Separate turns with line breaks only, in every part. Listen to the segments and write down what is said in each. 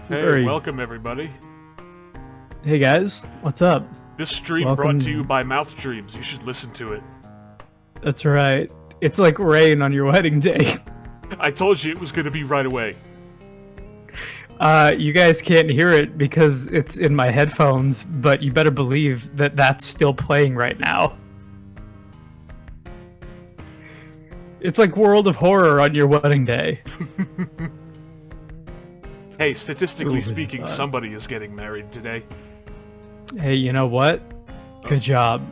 Hey, welcome everybody.
Hey guys, what's up?
This stream brought to you by Mouth Dreams. You should listen to it.
That's right. It's like rain on your wedding day.
I told you it was going to be right away.
You guys can't hear it because it's in my headphones, but you better believe that that's still playing right now. It's like World of Horror on your wedding day.
Hey, statistically speaking, somebody is getting married today.
Hey, you know what? Good job.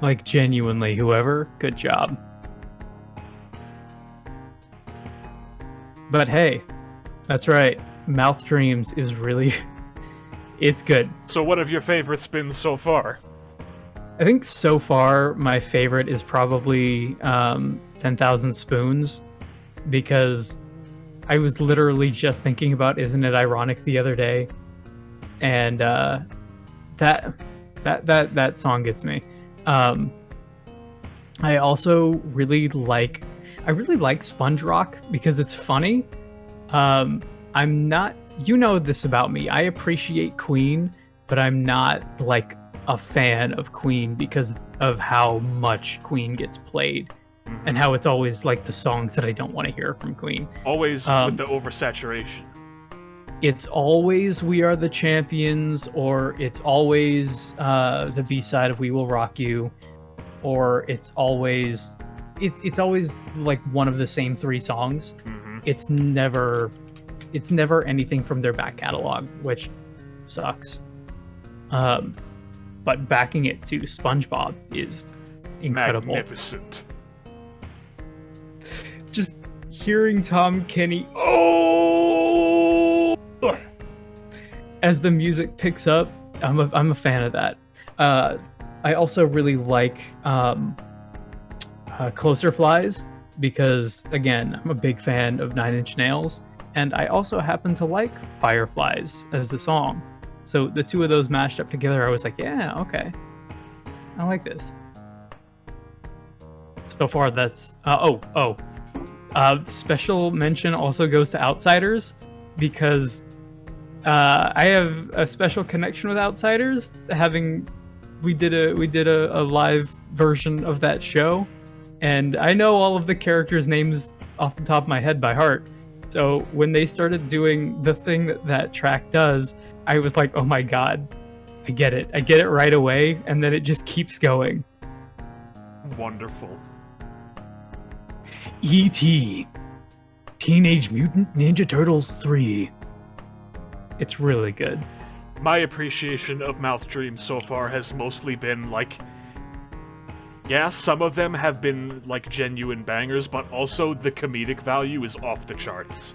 Like, genuinely, whoever, good job. But hey, that's right. Mouth Dreams is really... it's good.
So what have your favorites been so far?
I think so far, my favorite is probably 10,000 Spoons, because I was literally just thinking about Isn't It Ironic the other day, and that song gets me. I also really like Sponge Rock because it's funny. I'm not, you know this about me, I appreciate Queen, but I'm not like a fan of Queen because of how much Queen gets played. And how it's always like the songs that I don't want to hear from Queen.
Always with the oversaturation.
It's always We Are the Champions, or it's always the B-side of We Will Rock You, or it's always like one of the same three songs. It's never anything from their back catalog, which sucks. But backing it to SpongeBob is incredible.
Magnificent.
Just hearing Tom Kenny as the music picks up, I'm a fan of that. I also really like Closer Flies because, again, I'm a big fan of Nine Inch Nails, and I also happen to like Fireflies as the song. So the two of those mashed up together, I was like, yeah, okay, I like this. So far, that's special mention also goes to Outsiders because I have a special connection with Outsiders. We did a live version of that show, and I know all of the characters' names off the top of my head by heart. So when they started doing the thing that track does, I was like, oh my god, I get it right away, and then it just keeps going.
Wonderful.
E.T. Teenage Mutant Ninja Turtles 3. It's really good.
My appreciation of Mouth Dreams so far has mostly been like, yeah, some of them have been like genuine bangers, but also the comedic value is off the charts.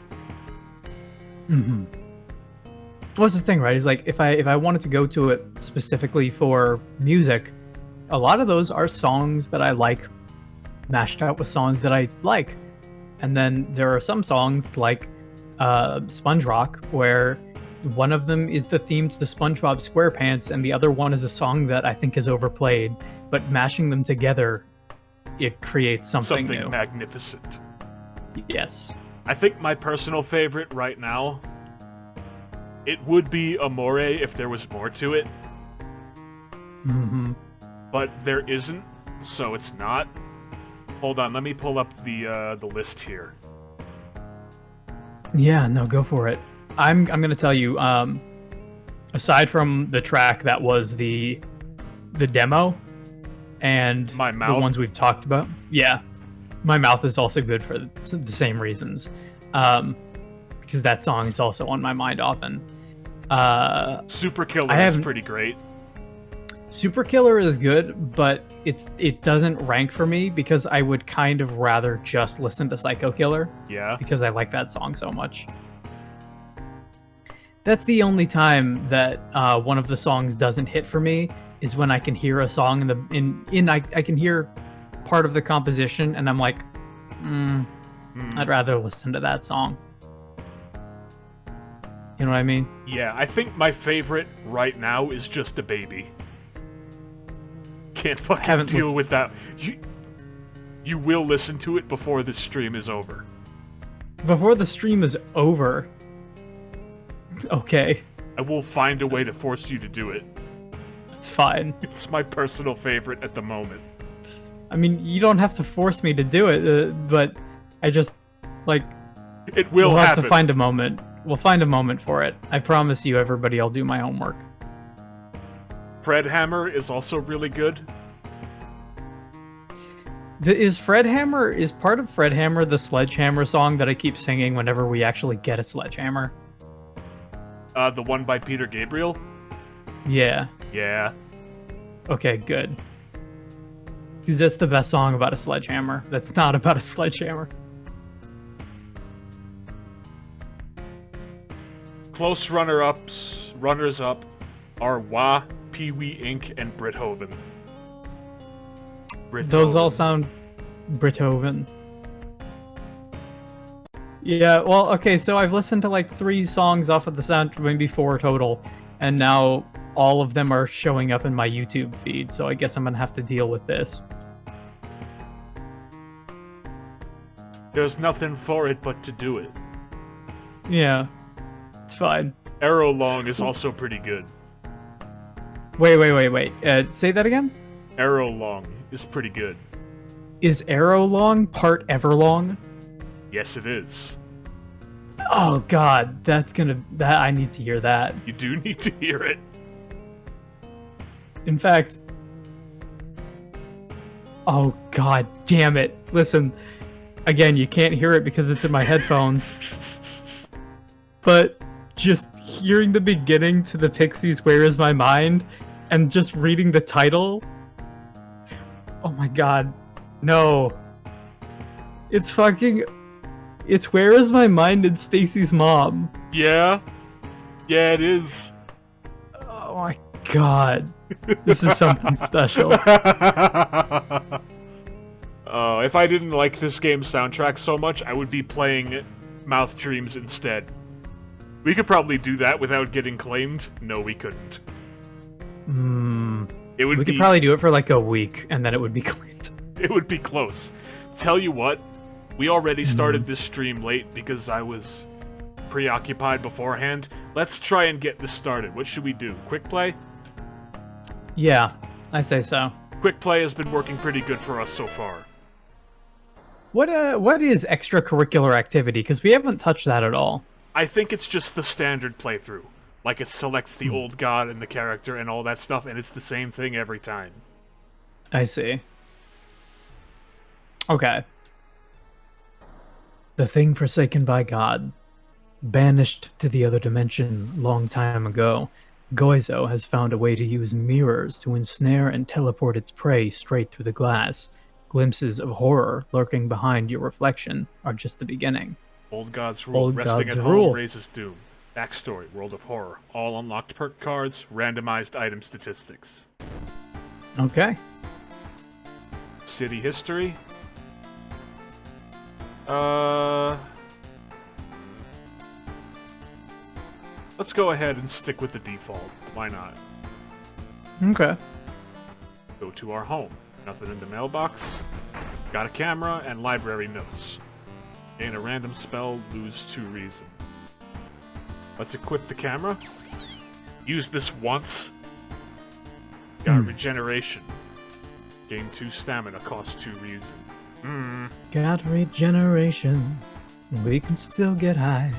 What's the thing, right? Is like if I wanted to go to it specifically for music, a lot of those are songs that I like mashed out with songs that I like. And then there are some songs like Sponge Rock where one of them is the theme to the SpongeBob SquarePants and the other one is a song that I think is overplayed, but mashing them together, it creates something new.
Magnificent.
Yes.
I think my personal favorite right now, it would be Amore if there was more to it. But there isn't, so it's not. Hold on, let me pull up the list here.
Yeah, no, go for it. I'm gonna tell you, aside from the track that was the demo and
My Mouth,
the ones we've talked about, yeah, My Mouth is also good for the same reasons, because that song is also on my mind often.
Super Killer is pretty great.
Super Killer is good, but it doesn't rank for me because I would kind of rather just listen to Psycho Killer.
Yeah.
Because I like that song so much. That's the only time that one of the songs doesn't hit for me is when I can hear a song I can hear part of the composition and I'm like, I'd rather listen to that song. You know what I mean?
Yeah, I think my favorite right now is Just a Baby. Can't fucking deal with that. You will listen to it before the stream is over.
Before the stream is over, Okay,
I will find a way to force you to do it.
it's fine.
It's my personal favorite at the moment.
I mean, you don't have to force me to do it, but I just, like,
It will
we'll have
happen.
to find a moment. We'll find a moment for it. I promise you, everybody, I'll do my homework.
Fred Hammer is also really good.
Is part of Fred Hammer the Sledgehammer song that I keep singing whenever we actually get a sledgehammer?
The one by Peter Gabriel?
Yeah.
Yeah.
Okay, good. Because that's the best song about a sledgehammer. That's not about a sledgehammer.
Close runners-up are Wah, Pee-wee Inc., and Brithoven.
Those all sound Brithoven. Yeah, well, okay, so I've listened to like 3 songs off of the soundtrack, maybe 4 total, and now all of them are showing up in my YouTube feed, so I guess I'm gonna have to deal with this.
There's nothing for it but to do it.
Yeah, it's fine.
Arrow Long is also pretty good.
Wait. Say that again?
Arrow Long is pretty good.
Is Arrow Long part Everlong?
Yes, it is.
Oh god, I need to hear that.
You do need to hear it.
In fact... Oh god damn it. Listen, again, you can't hear it because it's in my headphones. But just hearing the beginning to the Pixies' Where Is My Mind and just reading the title... Oh my god. No. It's Where Is My Mind and Stacy's mom.
Yeah? Yeah, it is.
Oh my god. This is something special.
Oh, if I didn't like this game's soundtrack so much, I would be playing Mouth Dreams instead. We could probably do that without getting claimed. No, we couldn't. We
could probably do it for like a week, and then it would be claimed.
It would be close. Tell you what, we already started this stream late because I was preoccupied beforehand. Let's try and get this started. What should we do? Quick play?
Yeah, I say so.
Quick play has been working pretty good for us so far.
What is extracurricular activity? Because we haven't touched that at all.
I think it's just the standard playthrough. Like, it selects the old god and the character and all that stuff, and it's the same thing every time.
I see. Okay. The thing forsaken by God. Banished to the other dimension long time ago, Goizo has found a way to use mirrors to ensnare and teleport its prey straight through the glass. Glimpses of horror lurking behind your reflection are just the beginning.
Old God's Rule. Resting at home raises doom. Backstory. World of Horror. All unlocked perk cards. Randomized item statistics.
Okay.
City history. Let's go ahead and stick with the default. Why not?
Okay.
Go to our home. Nothing in the mailbox. Got a camera and library notes. Gain a random spell, lose 2 reason. Let's equip the camera. Use this once. Got regeneration. Gain 2 stamina, cost 2 reason.
Got regeneration. We can still get high.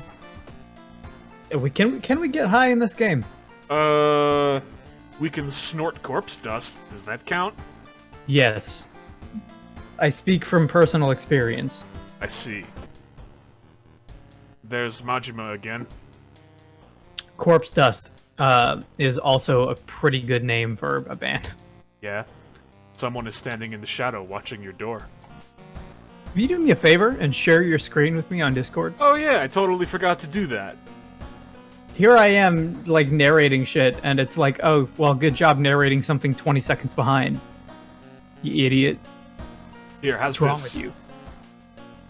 Can we get high in this game?
We can snort corpse dust. Does that count?
Yes. I speak from personal experience.
I see. There's Majima again.
Corpse dust is also a pretty good name for a band.
Yeah. Someone is standing in the shadow watching your door.
Will you do me a favor and share your screen with me on Discord?
Oh yeah, I totally forgot to do that.
Here I am, like, narrating shit, and it's like, oh, well, good job narrating something 20 seconds behind. You idiot.
Here, how's
What's wrong with you?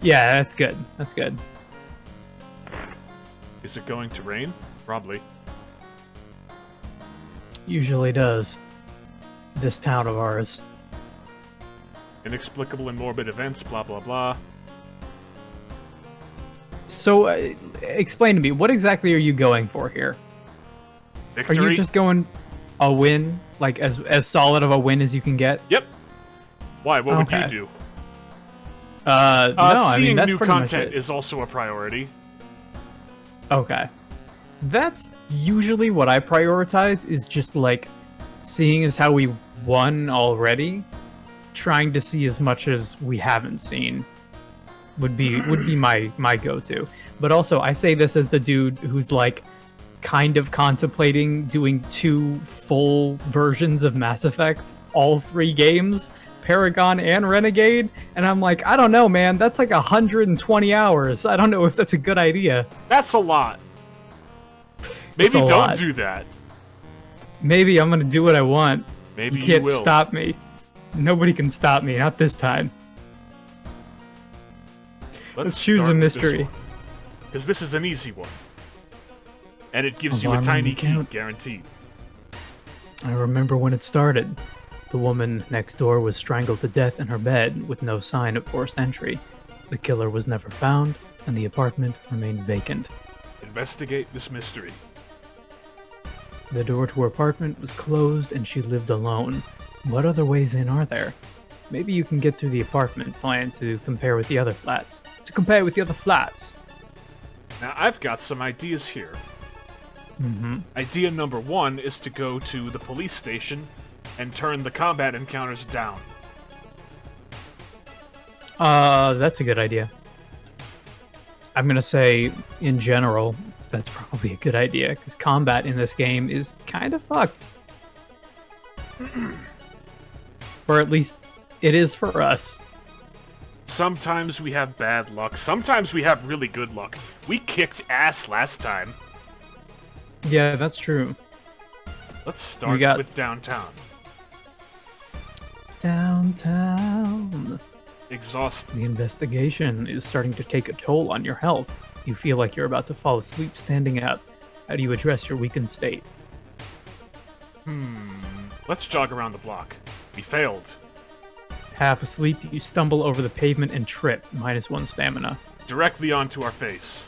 Yeah, that's good. That's good.
Is it going to rain? Probably.
Usually does. This town of ours.
Inexplicable and morbid events, blah blah blah.
So, explain to me, what exactly are you going for here?
Victory?
Are you just going a win? Like, as solid of a win as you can get?
Yep. Why? What would
Okay.
you do?
No, I mean, that's
new
pretty much
content
it.
is also a priority.
Okay. That's usually what I prioritize, is just, like, seeing as how we won already, trying to see as much as we haven't seen would be my go-to. But also, I say this as the dude who's, like, kind of contemplating doing 2 full versions of Mass Effect, all 3 games, Paragon and Renegade, and I'm like, I don't know, man, that's like 120 hours. I don't know if that's a good idea.
That's a lot. Maybe don't
lot.
do that.
Maybe I'm gonna do what I want.
Maybe
You can't
will.
stop me. Nobody can stop me, not this time. Let's choose a mystery.
Because this is an easy one. And it gives you a
Alarm
tiny key,
count.
guaranteed.
I remember when it started. The woman next door was strangled to death in her bed with no sign of forced entry. The killer was never found, and the apartment remained vacant.
Investigate this mystery.
The door to her apartment was closed, and she lived alone. What other ways in are there? Maybe you can get through the apartment plan to compare with the other flats.
Now, I've got some ideas here.
Mm-hmm.
Idea number 1 is to go to the police station and turn the combat encounters down.
That's a good idea. I'm gonna say, in general, that's probably a good idea, because combat in this game is kind of fucked. Or at least, it is for us.
Sometimes we have bad luck. Sometimes we have really good luck. We kicked ass last time.
Yeah, that's true.
Let's start with downtown.
Downtown.
Exhausted.
The investigation is starting to take a toll on your health. You feel like you're about to fall asleep standing up. How do you address your weakened state?
Let's jog around the block. We failed.
Half asleep, you stumble over the pavement and trip, -1 stamina.
Directly onto our face.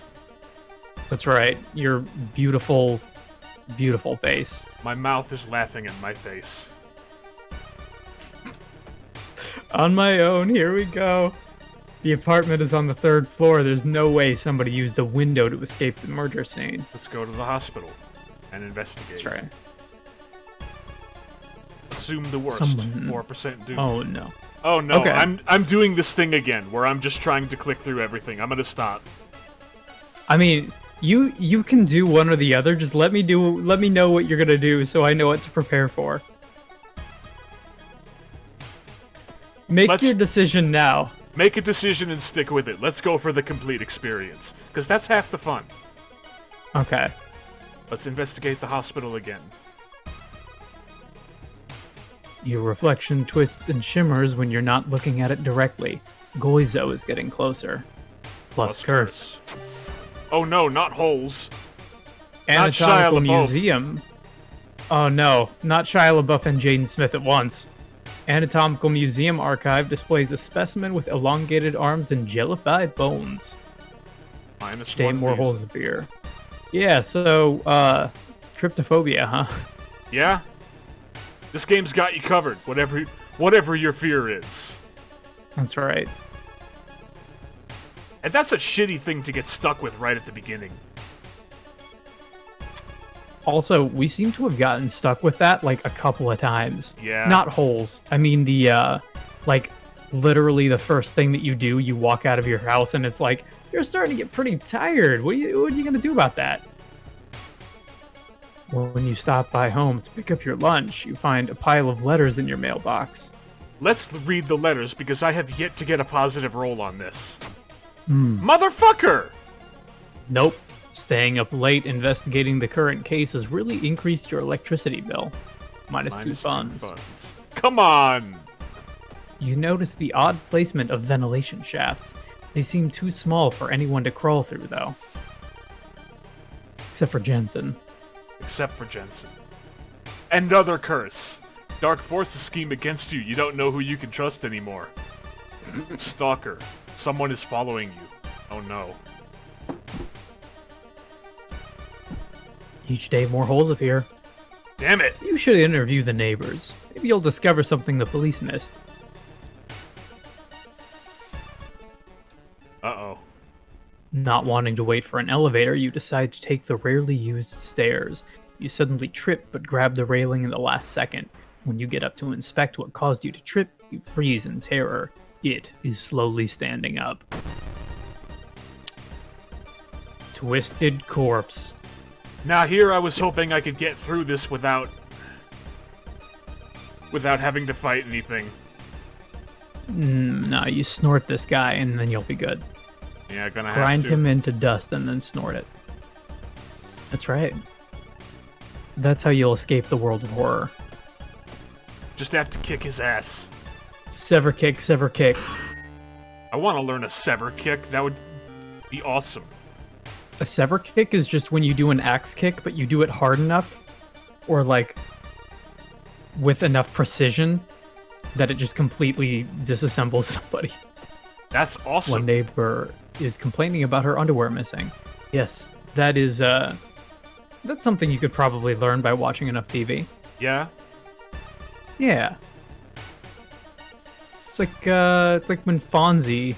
That's right, your beautiful, beautiful face.
My mouth is laughing in my face.
On my own, here we go. The apartment is on the 3rd floor. There's no way somebody used a window to escape the murder scene.
Let's go to the hospital and investigate.
That's right.
Assume the worst. 4% doom.
Oh no.
Oh no,
Okay.
I'm doing this thing again, where I'm just trying to click through everything. I'm gonna stop.
I mean, you can do one or the other. Just let me know what you're gonna do, so I know what to prepare for. Make your decision now.
Make a decision and stick with it. Let's go for the complete experience, because that's half the fun.
Okay.
Let's investigate the hospital again.
Your reflection twists and shimmers when you're not looking at it directly. Goizo is getting closer. Plus curse.
Oh no, not holes.
Anatomical
Not Shia LaBeouf.
Museum. Oh no, not Shia LaBeouf and Jaden Smith at once. Anatomical Museum Archive displays a specimen with elongated arms and jellified bones. Stay more holes of beer. Yeah, so, tryptophobia, huh?
Yeah? This game's got you covered, whatever your fear is.
That's right.
And that's a shitty thing to get stuck with right at the beginning.
Also, we seem to have gotten stuck with that, like, a couple of times.
Yeah.
Not holes. I mean, like, literally the first thing that you do, you walk out of your house and it's like, you're starting to get pretty tired. What are you gonna do about that? Well, when you stop by home to pick up your lunch, you find a pile of letters in your mailbox.
Let's read the letters, because I have yet to get a positive roll on this. Motherfucker!
Nope. Staying up late investigating the current case has really increased your electricity bill. -2 funds.
Come on!
You notice the odd placement of ventilation shafts. They seem too small for anyone to crawl through, though. Except for Jensen.
Except for Jensen. Another curse. Dark forces scheme against you. You don't know who you can trust anymore. Stalker. Someone is following you. Oh no.
Each day more holes appear.
Damn it!
You should interview the neighbors. Maybe you'll discover something the police missed.
Uh-oh.
Not wanting to wait for an elevator, you decide to take the rarely used stairs. You suddenly trip but grab the railing in the last second. When you get up to inspect what caused you to trip, you freeze in terror. It is slowly standing up. Twisted corpse.
Now here I was hoping I could get through this without having to fight anything.
No, you snort this guy and then you'll be good.
Yeah, gonna have
Grind
to.
him into dust and then snort it. That's right. That's how you'll escape the world of horror.
Just have to kick his ass.
Sever kick, sever kick.
I want to learn a sever kick. That would be awesome.
A sever kick is just when you do an axe kick, but you do it hard enough, or like with enough precision that it just completely disassembles somebody.
That's awesome.
One neighbor is complaining about her underwear missing. Yes, that is that's something you could probably learn by watching enough TV.
Yeah.
Yeah. It's like when Fonzie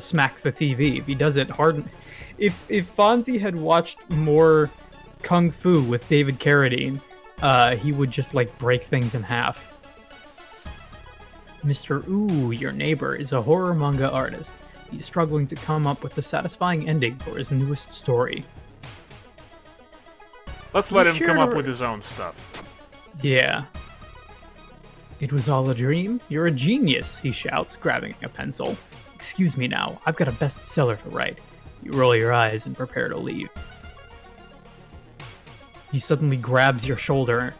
smacks the TV. If he does it hard, if Fonzie had watched more Kung Fu with David Carradine, he would just like break things in half. Mr. Ooh, your neighbor, is a horror manga artist. He's struggling to come up with a satisfying ending for his newest story.
Let's let him come up with his own stuff.
Yeah. It was all a dream? You're a genius, he shouts, grabbing a pencil. Excuse me now, I've got a bestseller to write. You roll your eyes and prepare to leave. He suddenly grabs your shoulder.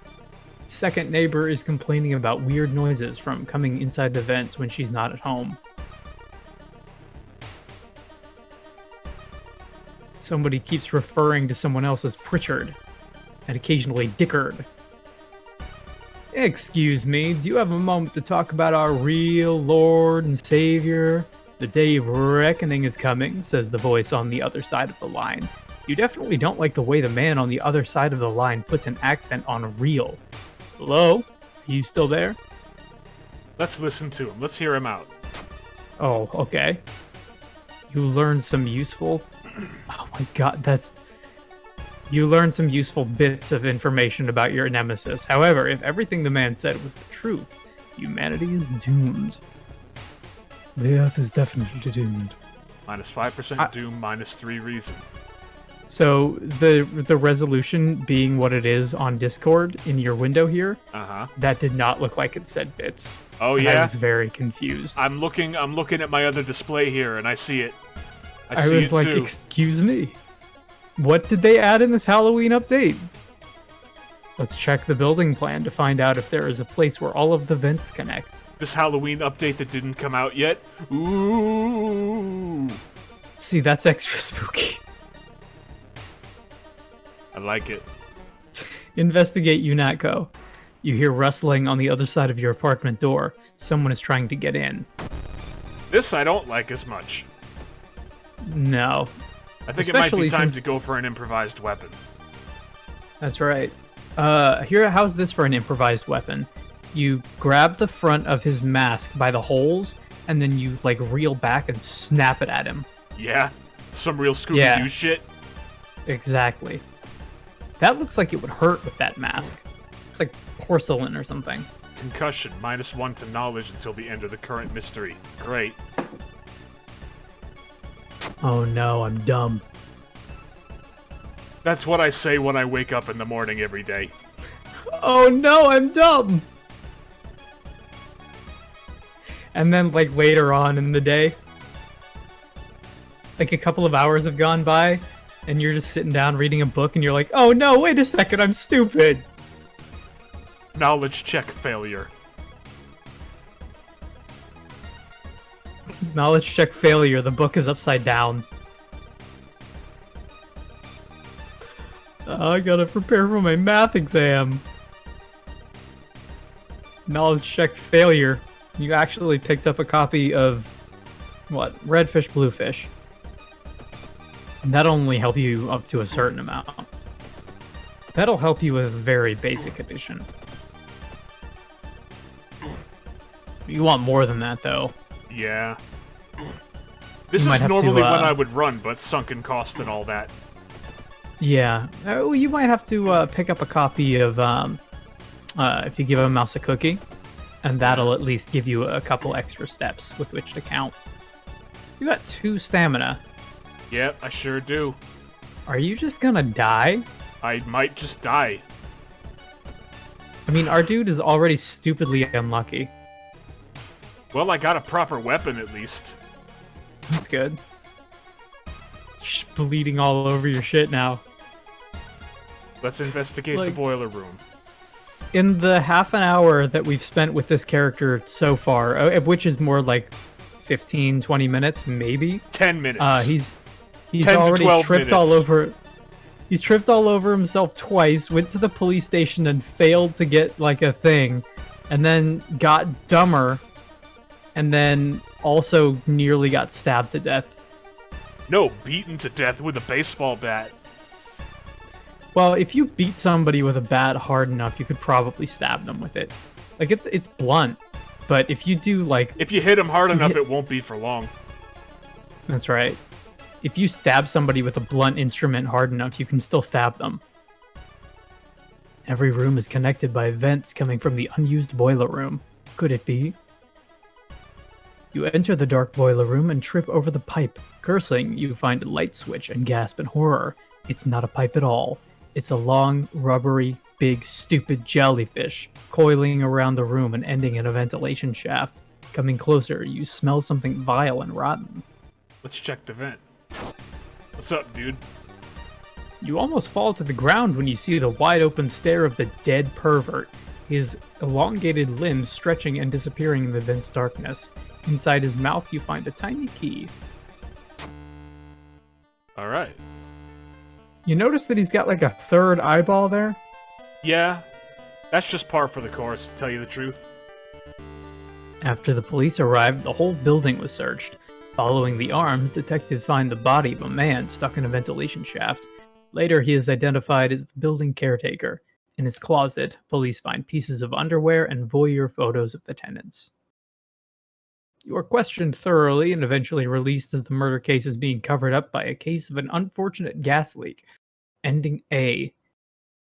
Second neighbor is complaining about weird noises from coming inside the vents when she's not at home. Somebody keeps referring to someone else as Pritchard, and occasionally Dickard. Excuse me, do you have a moment to talk about our real Lord and Savior? The day of reckoning is coming, says the voice on the other side of the line. You definitely don't like the way the man on the other side of the line puts an accent on real. Hello? Are you still there?
Let's listen to him. Let's hear him out.
Oh, okay. You learned some useful... Oh my god, that's... You learned some useful bits of information about your nemesis. However, if everything the man said was the truth, humanity is doomed. The Earth is definitely doomed.
Minus 5% doom, minus 3 reason.
So the resolution being what it is on Discord in your window here, that did not look like it said bits.
Oh
and
yeah,
I was very confused.
I'm looking at my other display here, and I see it.
I was like,
too.
Excuse me, what did they add in this Halloween update? Let's check the building plan to find out if there is a place where all of the vents connect.
This Halloween update that didn't come out yet. Ooh.
See, that's extra spooky.
I like it.
Investigate UNATCO. You hear rustling on the other side of your apartment door. Someone is trying to get in.
This I don't like as much.
No.
I think it might be time to go for an improvised weapon.
That's right. How's this for an improvised weapon? You grab the front of his mask by the holes, and then you like reel back and snap it at him.
Yeah? Some real Scooby-Doo shit?
Exactly. That looks like it would hurt with that mask. It's like porcelain or something.
Concussion, minus 1 to knowledge until the end of the current mystery. Great.
Oh no, I'm dumb.
That's what I say when I wake up in the morning every day.
Oh no, I'm dumb! And then, like, later on in the day, like a couple of hours have gone by, and you're just sitting down reading a book, and you're like, oh no, wait a second, I'm stupid!
Knowledge check failure.
Knowledge check failure, the book is upside down. I gotta prepare for my math exam. Knowledge check failure. You actually picked up a copy of, what, Redfish, Bluefish. And that'll only help you up to a certain amount. That'll help you with very basic edition. You want more than that, though.
Yeah. This
You might
is
have to,
normally when I would run, but sunken cost and all that.
Yeah. Oh, you might have to pick up a copy of, if you give a mouse a cookie, and that'll at least give you a couple extra steps with which to count. You got 2 stamina.
Yep, I sure do.
Are you just gonna die?
I might just die.
I mean, our dude is already stupidly unlucky.
Well, I got a proper weapon at least.
That's good. Just bleeding all over your shit now.
Let's investigate the
Like-
boiler room.
In the half an hour that we've spent with this character so far, which is more like 15, 20 minutes, maybe.
10 minutes.
He's
10 to
already
12
tripped all
minutes.
over. He's tripped all over himself twice, went to the police station and failed to get like a thing, and then got dumber, and then also nearly got stabbed to death.
No, beaten to death with a baseball bat.
Well, if you beat somebody with a bat hard enough, you could probably stab them with it. Like it's blunt, but if you do like
If you hit him hard enough, it won't be for long.
That's right. If you stab somebody with a blunt instrument hard enough, you can still stab them. Every room is connected by vents coming from the unused boiler room. Could it be? You enter the dark boiler room and trip over the pipe. Cursing, you find a light switch and gasp in horror. It's not a pipe at all. It's a long, rubbery, big, stupid jellyfish coiling around the room and ending in a ventilation shaft. Coming closer, you smell something vile and rotten.
Let's check the vent. What's up, dude?
You almost fall to the ground when you see the wide-open stare of the dead pervert, his elongated limbs stretching and disappearing in the vent's darkness. Inside his mouth, you find a tiny key.
Alright.
You notice that he's got like a third eyeball there?
Yeah, that's just par for the course, to tell you the truth.
After the police arrived, the whole building was searched. Following the arms, detectives find the body of a man stuck in a ventilation shaft. Later, he is identified as the building caretaker. In his closet, police find pieces of underwear and voyeur photos of the tenants. You are questioned thoroughly and eventually released as the murder case is being covered up by a case of an unfortunate gas leak. Ending A.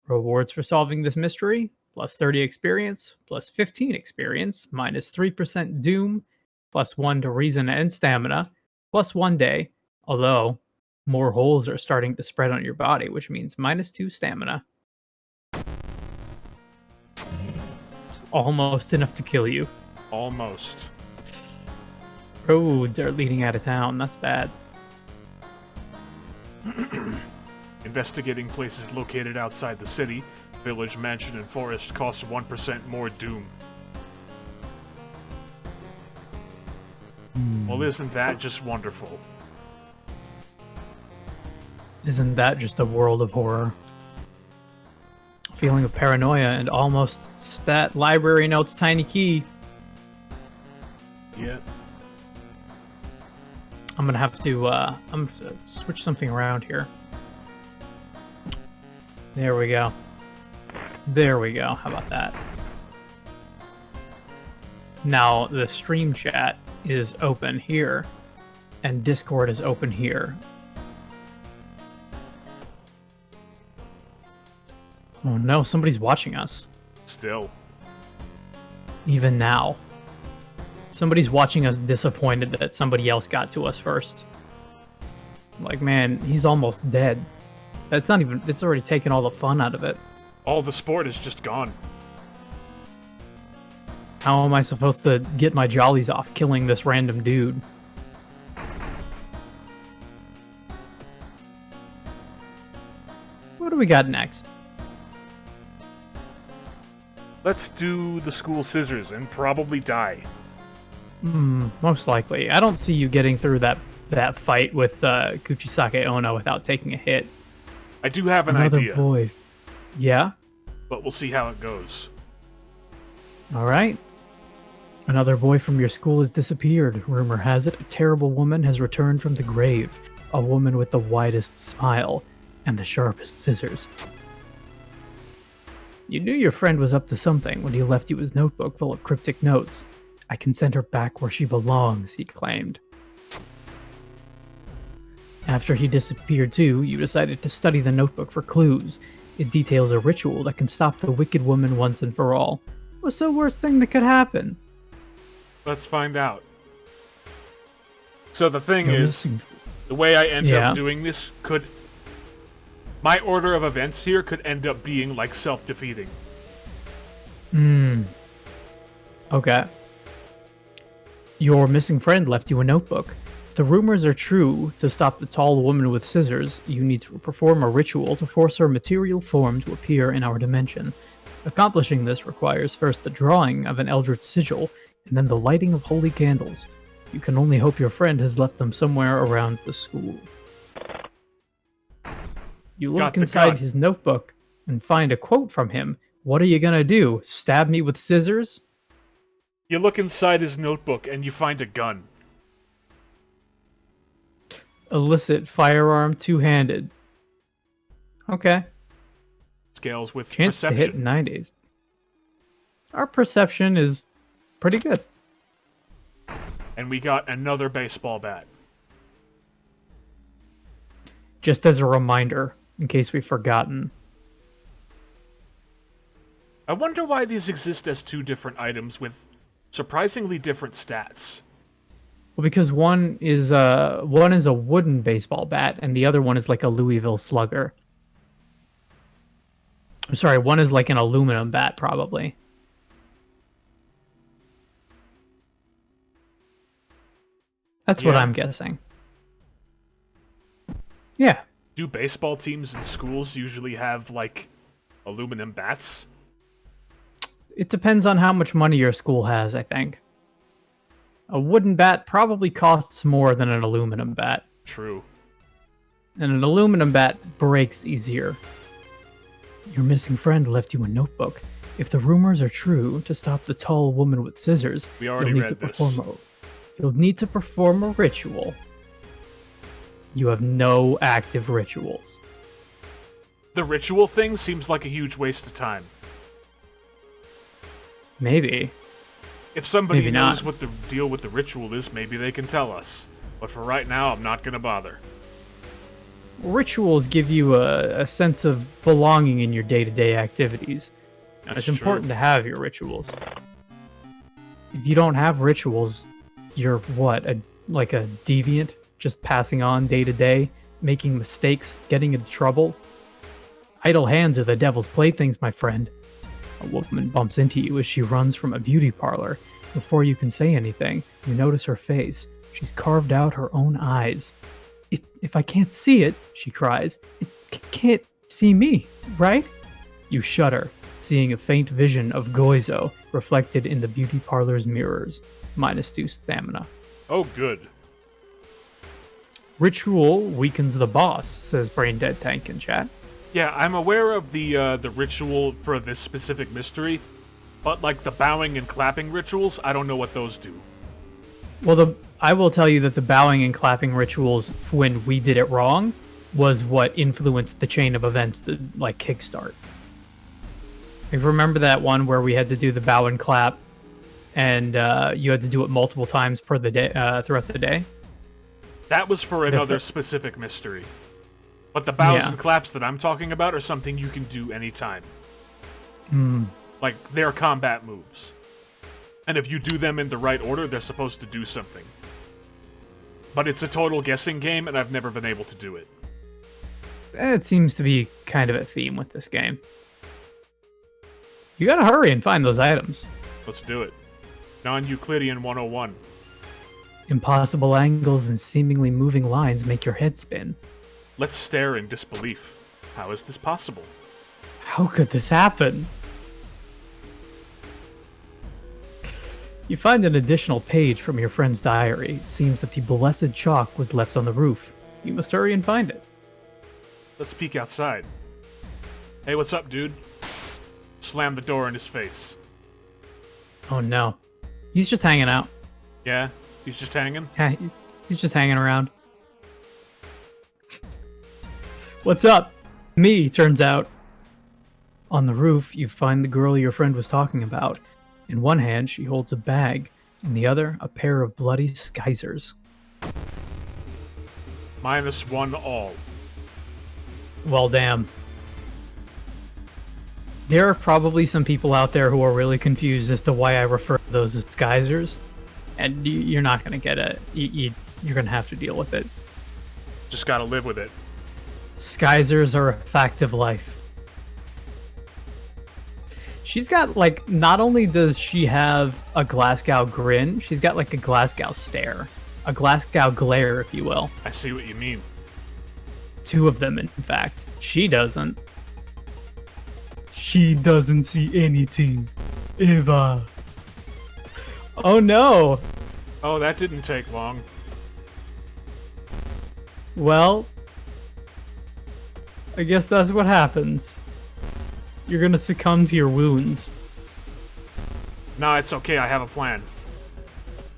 Rewards for solving this mystery: plus 30 experience, plus 15 experience, minus 3% doom, plus 1 to reason and stamina, plus 1 day, although more holes are starting to spread on your body, which means minus 2 stamina. Almost enough to kill you.
Almost.
Roads are leading out of town. That's bad.
Investigating places located outside the city, village, mansion, and forest costs 1% more doom. Well, isn't that just wonderful?
Isn't that just a world of horror? Feeling of paranoia and almost stat library notes tiny key.
Yeah.
I'm gonna have to switch something around here. There we go. There we go. How about that? Now the stream chat is open here, and Discord is open here. Oh no, somebody's watching us.
Still.
Even now. Somebody's watching us disappointed that somebody else got to us first. Like, man, he's almost dead. That's not even... It's already taken all the fun out of it.
All the sport is just gone.
How am I supposed to get my jollies off killing this random dude? What do we got next?
Let's do the school scissors and probably die.
Most likely. I don't see you getting through that fight with Kuchisake Ono without taking a hit.
I do have an
Another
idea,
boy. Yeah?
but we'll see how it goes.
All right. Another boy from your school has disappeared. Rumor has it a terrible woman has returned from the grave. A woman with the widest smile and the sharpest scissors. You knew your friend was up to something when he left you his notebook full of cryptic notes. I can send her back where she belongs, he claimed. After he disappeared too, you decided to study the notebook for clues. It details a ritual that can stop the wicked woman once and for all. What's the worst thing that could happen?
Let's find out. So the thing
You're
is,
missing...
the way I end up doing this could... My order of events here could end up being, like, self-defeating.
Okay. Your missing friend left you a notebook. If the rumors are true, to stop the tall woman with scissors, you need to perform a ritual to force her material form to appear in our dimension. Accomplishing this requires first the drawing of an eldritch sigil, and then the lighting of holy candles. You can only hope your friend has left them somewhere around the school. You look inside his notebook and find a quote from him. What are you gonna do? Stab me with scissors?
You look inside his notebook and you find a gun.
Illicit firearm, two-handed. Okay.
Scales with
Chance
perception.
to hit in 9 days. Our perception is pretty good.
And we got another baseball bat.
Just as a reminder, in case we've forgotten.
I wonder why these exist as two different items with surprisingly different stats.
Well, because one is a wooden baseball bat, and the other one is like a Louisville Slugger. I'm sorry, one is like an aluminum bat, probably. That's what I'm guessing. Yeah.
Do baseball teams in schools usually have, like, aluminum bats?
It depends on how much money your school has, I think. A wooden bat probably costs more than an aluminum bat.
True.
And an aluminum bat breaks easier. Your missing friend left you a notebook. If the rumors are true, to stop the tall woman with scissors,
we already read this.
You'll need to perform a ritual. You have no active rituals.
The ritual thing seems like a huge waste of time.
Maybe.
If somebody knows what the deal with the ritual is, maybe they can tell us. But for right now, I'm not gonna bother.
Rituals give you a sense of belonging in your day-to-day activities.
That's
it's important to have your rituals. If you don't have rituals, you're what? Like a deviant? Just passing on day to day, making mistakes, getting into trouble? Idle hands are the devil's playthings, my friend. A woman bumps into you as she runs from a beauty parlor. Before you can say anything, you notice her face. She's carved out her own eyes. If I can't see it, she cries, it can't see me, right? You shudder, seeing a faint vision of Goizo reflected in the beauty parlor's mirrors, -2 stamina.
Oh, good.
Ritual weakens the boss, says Brain Dead Tank in chat.
Yeah, I'm aware of the ritual for this specific mystery, but like the bowing and clapping rituals, I don't know what those do.
Well, I will tell you that the bowing and clapping rituals, when we did it wrong, was what influenced the chain of events to like kickstart. Like, remember that one where we had to do the bow and clap, and you had to do it multiple times per the day throughout the day? That
was for another specific mystery. But the bows and claps that I'm talking about are something you can do anytime. Like, they're combat moves. And if you do them in the right order, they're supposed to do something. But it's a total guessing game, and I've never been able to do it.
It seems to be kind of a theme with this game. You gotta hurry and find those items.
Let's do it. Non-Euclidean 101.
Impossible angles and seemingly moving lines make your head spin.
Let's stare in disbelief. How is this possible?
How could this happen? You find an additional page from your friend's diary. It seems that the blessed chalk was left on the roof. You must hurry and find it.
Let's peek outside. Hey, what's up, dude? Slam the door in his face.
Oh no. He's just hanging out.
Yeah? He's just hanging?
Yeah, he's just hanging around. What's up? Me, turns out. On the roof, you find the girl your friend was talking about. In one hand, she holds a bag. In the other, a pair of bloody skeezers.
-1 all.
Well, damn. There are probably some people out there who are really confused as to why I refer to those as skeezers. And you're not going to get it. You're going to have to deal with it.
Just gotta live with it.
Skeezers are a fact of life. She's got, like, not only does she have a Glasgow grin, she's got, like, a Glasgow stare. A Glasgow glare, if you will.
I see what you mean.
2 of them, in fact. She doesn't. She doesn't see anything. Ever. Oh, no.
Oh, that didn't take long.
Well, I guess that's what happens. You're gonna succumb to your wounds.
Nah, it's okay, I have a plan.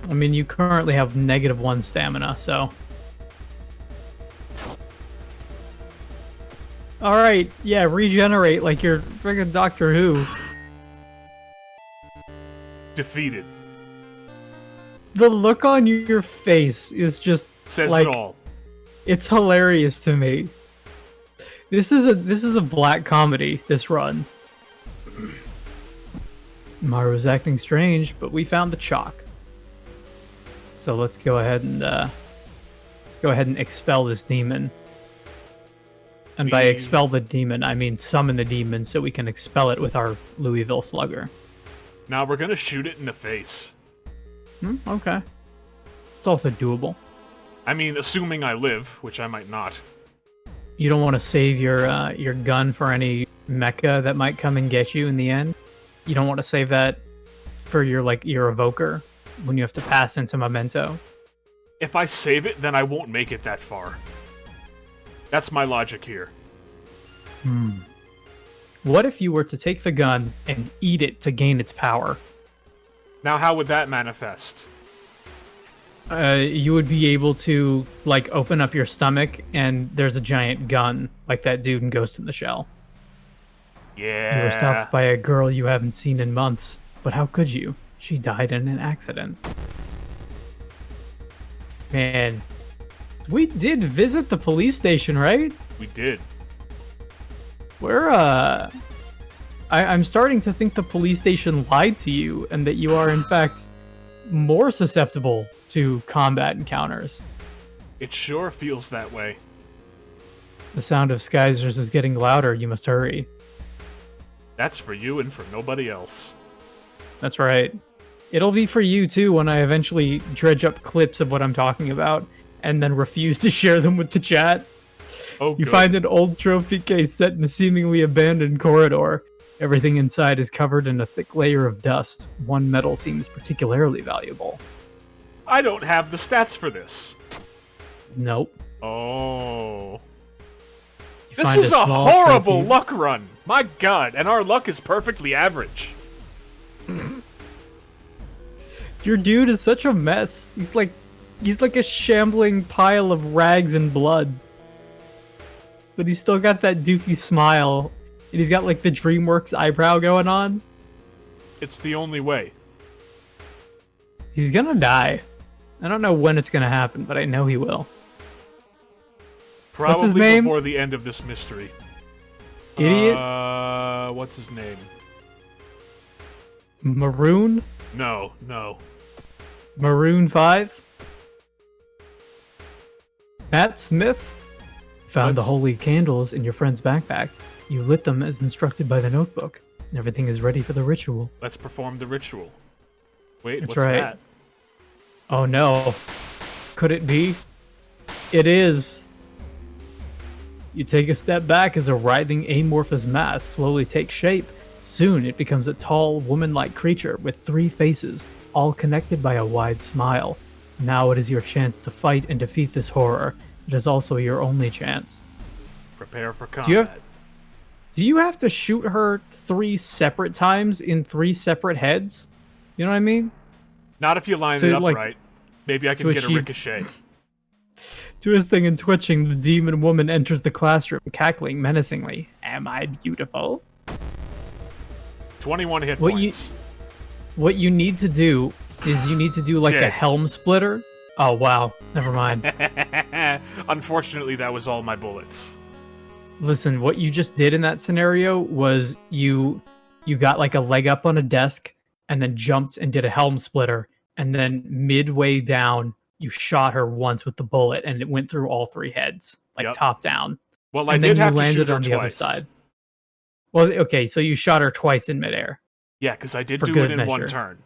I mean, you currently have -1 stamina, so... Alright, yeah, regenerate like you're friggin' Doctor Who.
Defeated.
The look on your face is just,
Says
like...
it all.
It's hilarious to me. This is a black comedy, this run. Maru's acting strange, but we found the chalk. So let's go ahead and expel this demon. And by expel the demon, I mean summon the demon so we can expel it with our Louisville Slugger.
Now we're gonna shoot it in the face.
Okay. It's also doable.
I mean, assuming I live, which I might not.
You don't want to save your gun for any mecha that might come and get you in the end. You don't want to save that for your evoker when you have to pass into Memento.
If I save it, then I won't make it that far. That's my logic here.
What if you were to take the gun and eat it to gain its power?
Now, how would that manifest?
You would be able to, like, open up your stomach and there's a giant gun, like that dude in Ghost in the Shell.
Yeah.
You were stopped by a girl you haven't seen in months, but how could you? She died in an accident. Man, we did visit the police station, right?
We did.
I'm starting to think the police station lied to you and that you are, in fact, more susceptible to combat encounters.
It sure feels that way.
The sound of Skeezers is getting louder. You must hurry.
That's for you and for nobody else.
That's right. It'll be for you, too, when I eventually dredge up clips of what I'm talking about and then refuse to share them with the chat.
Oh,
You
good.
find an old trophy case set in a seemingly abandoned corridor. Everything inside is covered in a thick layer of dust. One medal seems particularly valuable.
I don't have the stats for this.
Nope.
Oh.
You
This
find
is a
small
horrible
trophy.
luck run. My god, and our luck is perfectly average.
Your dude is such a mess. He's like a shambling pile of rags and blood. But he's still got that doofy smile. And he's got like the DreamWorks eyebrow going on.
It's the only way.
He's gonna die. I don't know when it's gonna happen, but I know he will.
Probably
What's his name?
before the end of this mystery.
Idiot?
What's his name?
Maroon?
No.
Maroon 5? Matt Smith? Found the holy candles in your friend's backpack. You lit them as instructed by the notebook. Everything is ready for the ritual.
Let's perform the ritual. Wait,
That's
what's
right.
that?
Oh no. Could it be? It is. You take a step back as a writhing amorphous mass slowly takes shape. Soon it becomes a tall, woman-like creature with 3 faces, all connected by a wide smile. Now it is your chance to fight and defeat this horror. It is also your only chance.
Prepare for combat.
Do you have to shoot her 3 separate times in 3 separate heads? You know what I mean?
Not if you line
So,
it up
like,
right. Maybe I can
to
get a
achieve-
ricochet.
Twisting and twitching, the demon woman enters the classroom, cackling menacingly. Am I beautiful?
21 hit
What
points.
What you need to do is you need to do like a
Dead.
helm splitter. Oh wow, never mind.
Unfortunately, that was all my bullets.
Listen, what you just did in that scenario was you got like a leg up on a desk and then jumped and did a helm splitter, and then midway down you shot her once with the bullet and it went through all 3 heads, like
Yep.
top down.
Well, I
And
did
then you
have to shoot
landed
her
on the
twice.
other side. Well, okay, so you shot her twice in midair.
Yeah, because I did
For
do
good
it in one
measure.
turn.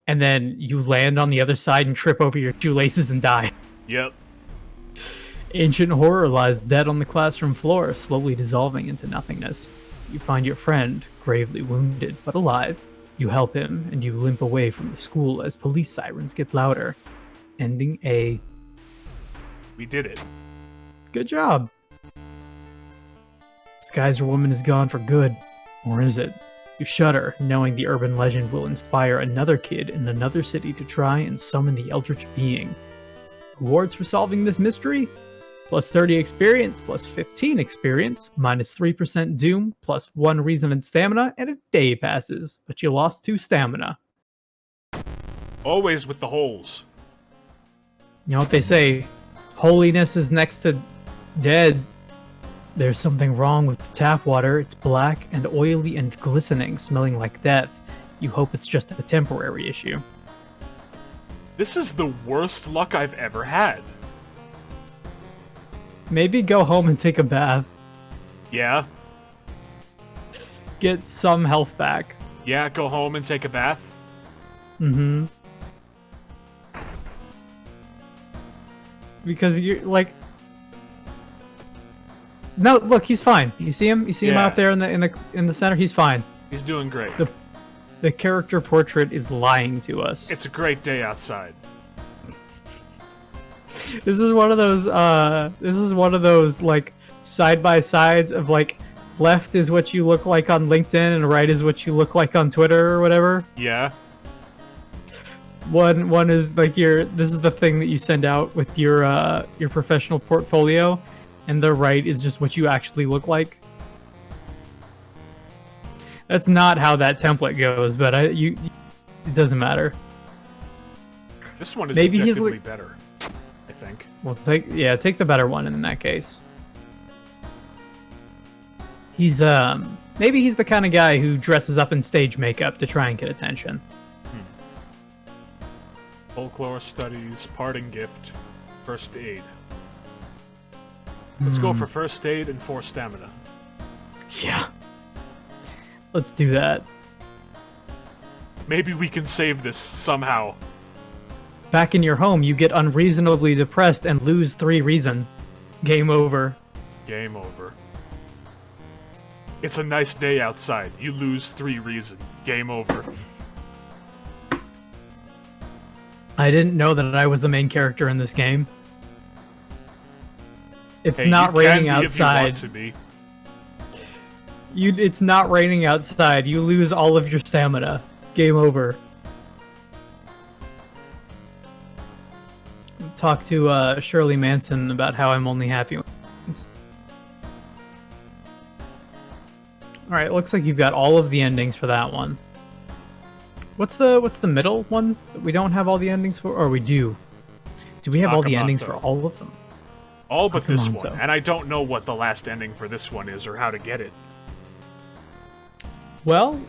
And then you land on the other side and trip over your shoelaces and die.
Yep.
Ancient horror lies dead on the classroom floor, slowly dissolving into nothingness. You find your friend, gravely wounded but alive. You help him, and you limp away from the school as police sirens get louder. Ending A.
We did it.
Good job. Skyzer Woman is gone for good. Or is it? You shudder, knowing the urban legend will inspire another kid in another city to try and summon the eldritch being. Rewards for solving this mystery? Plus 30 experience, plus 15 experience, minus 3% doom, plus 1 reason and stamina, and a day passes, but you lost 2 stamina.
Always with the holes.
You know what they say? Holiness is next to dead. There's something wrong with the tap water. It's black and oily and glistening, smelling like death. You hope it's just a temporary issue.
This is the worst luck I've ever had.
Maybe go home and take a bath.
Yeah?
Get some health back.
Yeah, go home and take a bath?
Mm-hmm. Because you're like... No, look, he's fine. You see him? You see him
Yeah.
out there in the center? He's fine.
He's doing great.
The character portrait is lying to us.
It's a great day outside.
This is one of those like side by sides of like left is what you look like on LinkedIn and right is what you look like on Twitter or whatever.
Yeah?
One is like this is the thing that you send out with your professional portfolio, and the right is just what you actually look like. That's not how that template goes, but it doesn't matter.
This one is
Maybe he's
objectively better, I think.
Well, take the better one in that case. He's maybe he's the kind of guy who dresses up in stage makeup to try and get attention.
Folklore studies, parting gift, first aid. Let's go for first aid and 4 stamina.
Yeah. Let's do that.
Maybe we can save this somehow.
Back in your home, you get unreasonably depressed and lose 3 reason. Game over.
Game over. It's a nice day outside. You lose 3 reason. Game over.
I didn't know that I was the main character in this game. It's
Hey,
not
you can
raining
be
outside.
If you want to be.
It's not raining outside. You lose all of your stamina. Game over. Talk to Shirley Manson about how I'm only happy when Alright, looks like you've got all of the endings for that one. What's the middle one that we don't have all the endings for? Or we do? Do we have all the endings for all of them?
All but this
Akamanto.
one. And I don't know what the last ending for this one is or how to get it.
Well,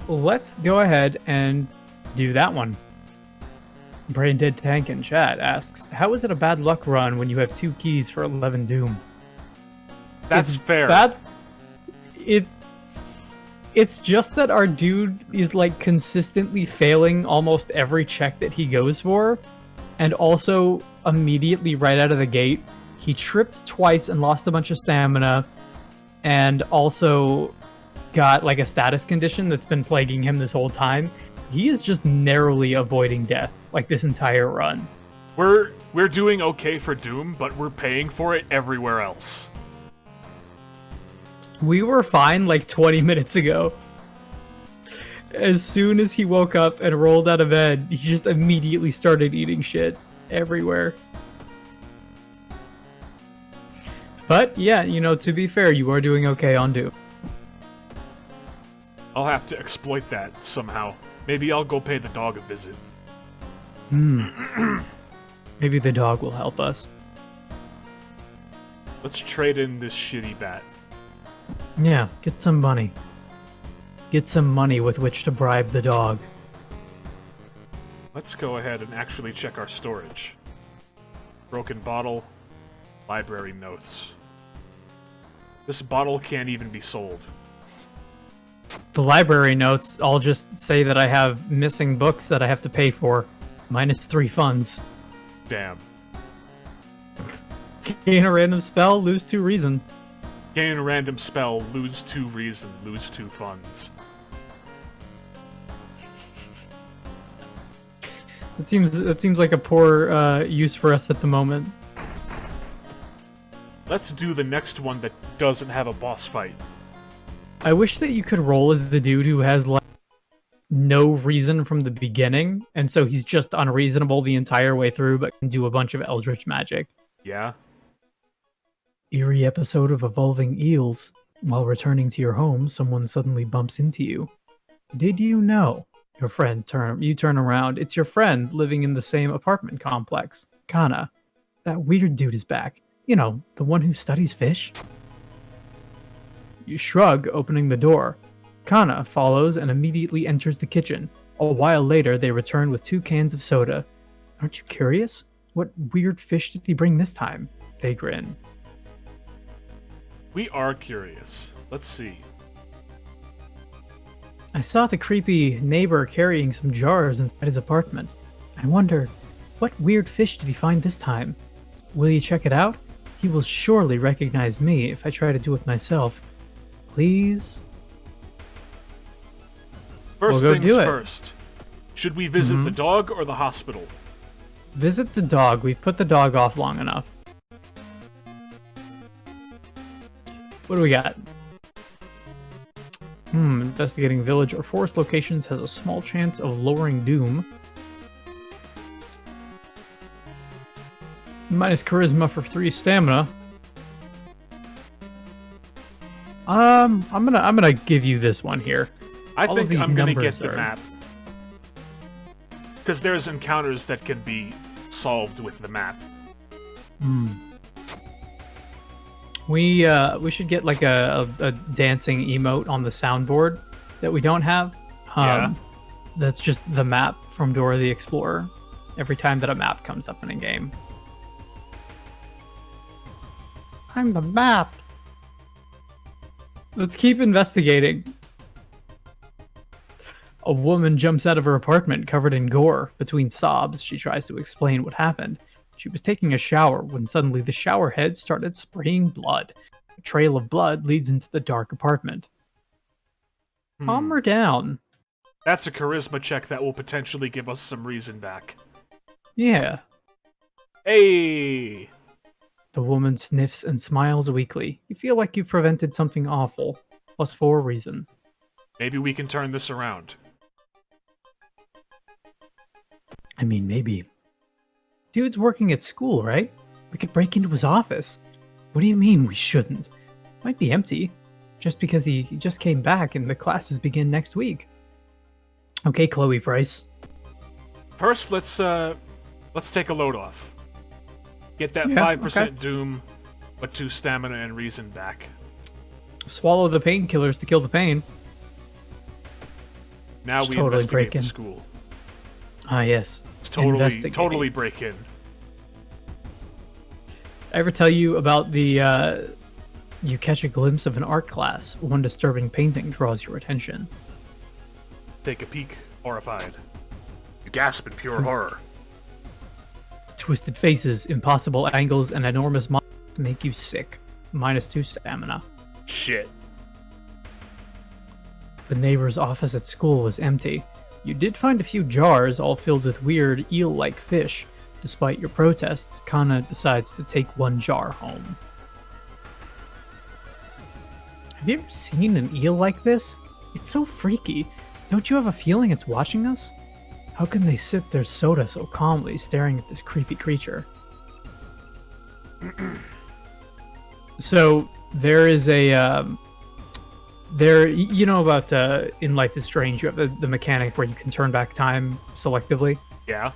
let's go ahead and do that one. Brain Dead Tank in chat asks, how is it a bad luck run when you have 2 keys for 11 Doom?
That's fair.
It's just that our dude is like consistently failing almost every check that he goes for, and also immediately right out of the gate, he tripped twice and lost a bunch of stamina, and also got like a status condition that's been plaguing him this whole time. He is just narrowly avoiding death like this entire run.
We're doing okay for Doom, but we're paying for it everywhere else.
We were fine like 20 minutes ago. As soon as he woke up and rolled out of bed, he just immediately started eating shit everywhere. But yeah, you know, to be fair, you are doing okay on Doom.
I'll have to exploit that somehow. Maybe I'll go pay the dog a visit.
Maybe the dog will help us.
Let's trade in this shitty bat.
Yeah, get some money. Get some money with which to bribe the dog.
Let's go ahead and actually check our storage. Broken bottle. Library notes. This bottle can't even be sold.
The library notes all just say that I have missing books that I have to pay for. -3 funds.
Damn.
Gain a random spell, lose 2 reason.
Gain a random spell, lose 2 reason, lose 2 funds.
It seems like a poor use for us at the moment.
Let's do the next one that doesn't have a boss fight.
I wish that you could roll as the dude who has like no reason from the beginning, and so he's just unreasonable the entire way through, but can do a bunch of eldritch magic.
Yeah?
Eerie episode of Evolving Eels. While returning to your home, someone suddenly bumps into you. Did you know? Your friend you turn around. It's your friend living in the same apartment complex. Kana. That weird dude is back. You know, the one who studies fish? You shrug, opening the door. Kana follows and immediately enters the kitchen. A while later, they return with 2 cans of soda. Aren't you curious? What weird fish did he bring this time? They grin.
We are curious. Let's see.
I saw the creepy neighbor carrying some jars inside his apartment. I wonder, what weird fish did he find this time? Will you check it out? He will surely recognize me if I try to do it myself. Please?
First
We'll go
things
do it.
first. Should we visit the dog or the hospital?
Visit the dog. We've put the dog off long enough. What do we got? Investigating village or forest locations has a small chance of lowering doom. Minus charisma for 3 stamina. I'm gonna give you this one here.
I
All of
think
these
I'm gonna get
numbers
the
are-
map. Because there's encounters that can be solved with the map.
We should get like a dancing emote on the soundboard that we don't have.
Yeah.
That's just the map from Dora the Explorer. Every time that a map comes up in a game. I'm the map. Let's keep investigating. A woman jumps out of her apartment covered in gore. Between sobs, she tries to explain what happened. She was taking a shower when suddenly the shower head started spraying blood. A trail of blood leads into the dark apartment. Calm her down.
That's a charisma check that will potentially give us some reason back.
Yeah.
Hey!
The woman sniffs and smiles weakly. You feel like you've prevented something awful. +4 reason.
Maybe we can turn this around.
I mean, maybe. Dude's working at school, right? We could break into his office. What do you mean we shouldn't? Might be empty. Just because he just came back and the classes begin next week. Okay, Chloe Price.
First, let's take a load off. Get that
Yeah,
5%
okay.
doom, but 2 stamina and reason back.
Swallow the painkillers to kill the pain.
Now
Just
we
totally
investigate
break
the
in.
school.
Ah, yes.
It's
Investigating.
totally break in.
I ever tell you about the, you catch a glimpse of an art class. One disturbing painting draws your attention.
Take a peek, horrified. You gasp in pure horror.
Twisted faces, impossible angles, and enormous monsters make you sick. -2 stamina.
Shit.
The neighbor's office at school was empty. You did find a few jars, all filled with weird eel-like fish. Despite your protests, Kana decides to take 1 jar home. Have you ever seen an eel like this? It's so freaky. Don't you have a feeling it's watching us? How can they sip their soda so calmly, staring at this creepy creature? So, there is a You know about in Life is Strange, you have the mechanic where you can turn back time selectively.
Yeah.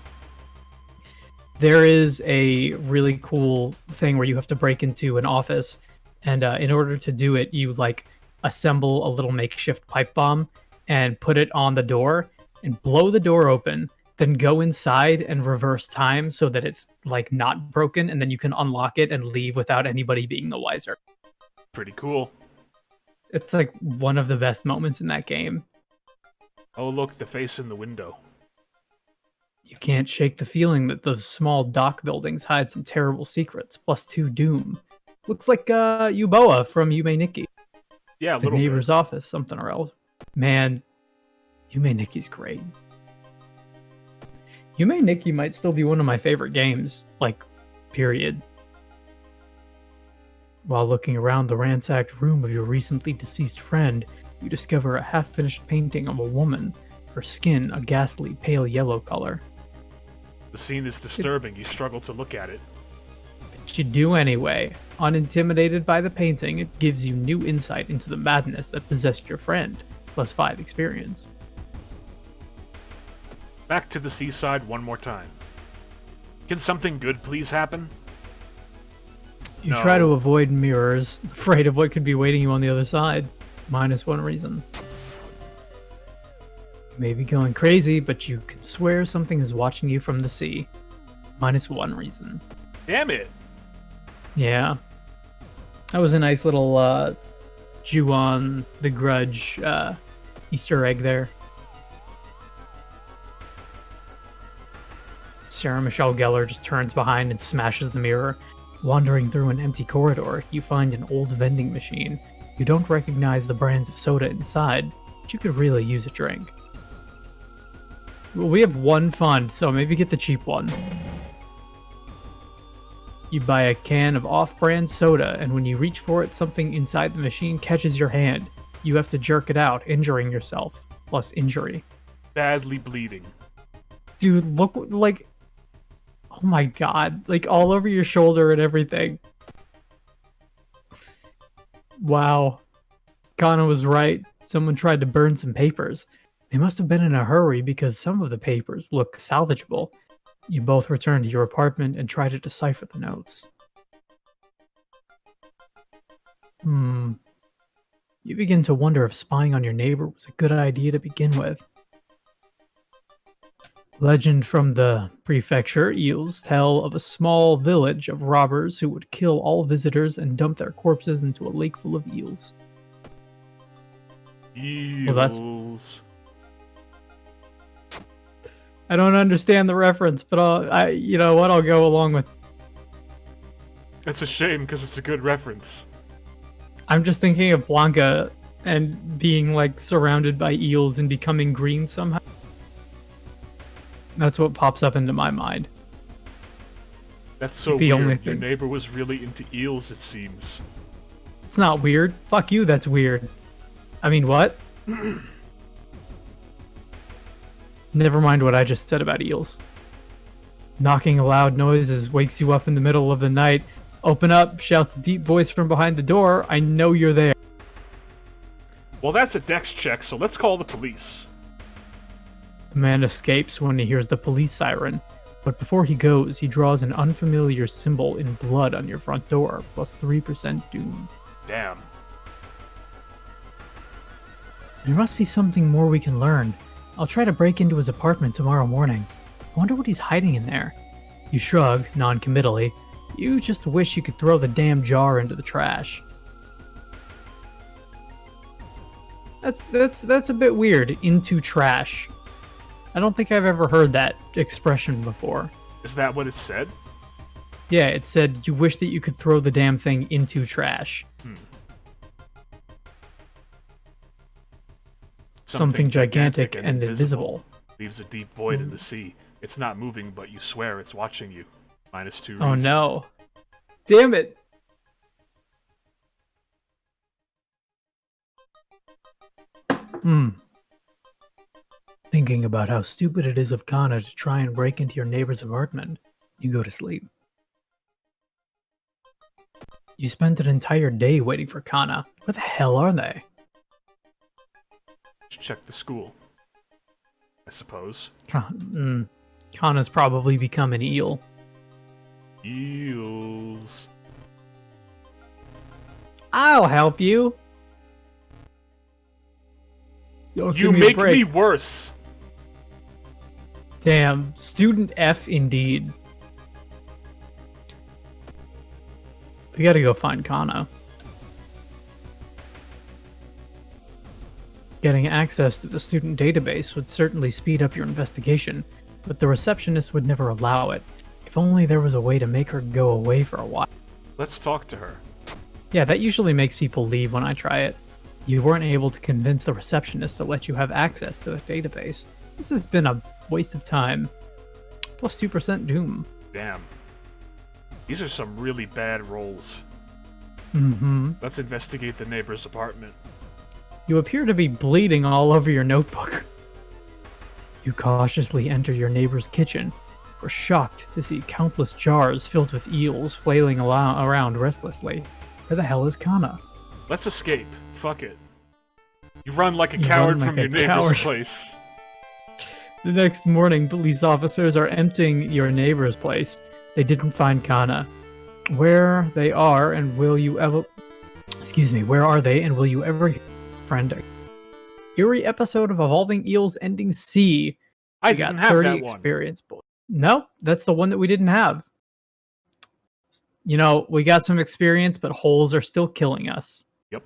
There is a really cool thing where you have to break into an office, and in order to do it, you like assemble a little makeshift pipe bomb and put it on the door and blow the door open, then go inside and reverse time so that it's like not broken, and then you can unlock it and leave without anybody being the wiser.
Pretty cool.
It's like one of the best moments in that game.
Oh, look, the face in the window.
You can't shake the feeling that those small dock buildings hide some terrible secrets. +2 Doom. Looks like Yuboa from Yume Nikki.
Yeah, a
The
little
neighbor's
bit.
office, something or else. Man, Yume Nikki's great. Yume Nikki might still be one of my favorite games, like, period. While looking around the ransacked room of your recently deceased friend, you discover a half-finished painting of a woman, her skin a ghastly pale yellow color.
The scene is disturbing. You struggle to look at it.
But you do anyway. Unintimidated by the painting, it gives you new insight into the madness that possessed your friend, +5 experience.
Back to the seaside one more time. Can something good please happen?
You
No.
try to avoid mirrors, afraid of what could be waiting you on the other side. -1 reason. You may be going crazy, but you can swear something is watching you from the sea. -1 reason.
Damn it!
Yeah. That was a nice little Ju-on the Grudge Easter egg there. Sarah Michelle Gellar just turns behind and smashes the mirror. Wandering through an empty corridor, you find an old vending machine. You don't recognize the brands of soda inside, but you could really use a drink. Well, we have one fund, so maybe get the cheap one. You buy a can of off-brand soda, and when you reach for it, something inside the machine catches your hand. You have to jerk it out, injuring yourself, plus injury.
Badly bleeding.
Dude, look, like... Oh my god, like all over your shoulder and everything. Wow. Kana was right. Someone tried to burn some papers. They must have been in a hurry because some of the papers look salvageable. You both return to your apartment and try to decipher the notes. You begin to wonder if spying on your neighbor was a good idea to begin with. Legend from the prefecture eels tell of a small village of robbers who would kill all visitors and dump their corpses into a lake full of eels.
Eels.
I don't understand the reference, but you know what? I'll go along with.
It's a shame because it's a good reference.
I'm just thinking of Blanca and being like surrounded by eels and becoming green somehow. That's what pops up into my mind.
That's so
The
weird.
only
Your
thing.
neighbor was really into eels, it seems.
It's not weird. Fuck you, that's weird. I mean, what? Never mind what I just said about eels. Knocking a loud noises wakes you up in the middle of the night. Open up, shouts a deep voice from behind the door. I know you're there.
Well, that's a dex check, so let's call the police.
The man escapes when he hears the police siren, but before he goes, he draws an unfamiliar symbol in blood on your front door, +3% doom.
Damn.
There must be something more we can learn. I'll try to break into his apartment tomorrow morning. I wonder what he's hiding in there. You shrug, non-committally. You just wish you could throw the damn jar into the trash. That's a bit weird, into trash. I don't think I've ever heard that expression before.
Is that what it said?
Yeah, it said, you wish that you could throw the damn thing into trash. Something gigantic and invisible.
Leaves a deep void in the sea. It's not moving, but you swear it's watching you. -2 reason.
Oh no. Damn it! Thinking about how stupid it is of Kana to try and break into your neighbor's apartment, you go to sleep. You spent an entire day waiting for Kana. Where the hell are they?
should check the school. I suppose.
Kana's probably become an eel.
Eels.
I'll help you. Yo,
You
give me a
make
break.
me worse.
Damn, student F indeed. We gotta go find Kana. Getting access to the student database would certainly speed up your investigation, but the receptionist would never allow it. If only there was a way to make her go away for a while.
Let's talk to her.
Yeah, that usually makes people leave when I try it. You weren't able to convince the receptionist to let you have access to the database. This has been a waste of time. Plus 2% doom.
Damn. These are some really bad rolls.
Mm-hmm.
Let's investigate the neighbor's apartment.
You appear to be bleeding all over your notebook. You cautiously enter your neighbor's kitchen. We're shocked to see countless jars filled with eels flailing around restlessly. Where the hell is Kana?
Let's escape. Fuck it. You run like a
You
coward
run like
from your
a
neighbor's
coward.
place.
The next morning, police officers are emptying your neighbor's place. They didn't find Kana. Where they are and will you ever... Excuse me, where are they and will you ever... Friend. Eerie episode of Evolving Eels ending C.
I
We got
didn't have
30
that one.
experience points. No, that's the one that we didn't have. You know, we got some experience, but holes are still killing us.
Yep.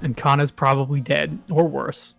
And Kana's probably dead, or worse.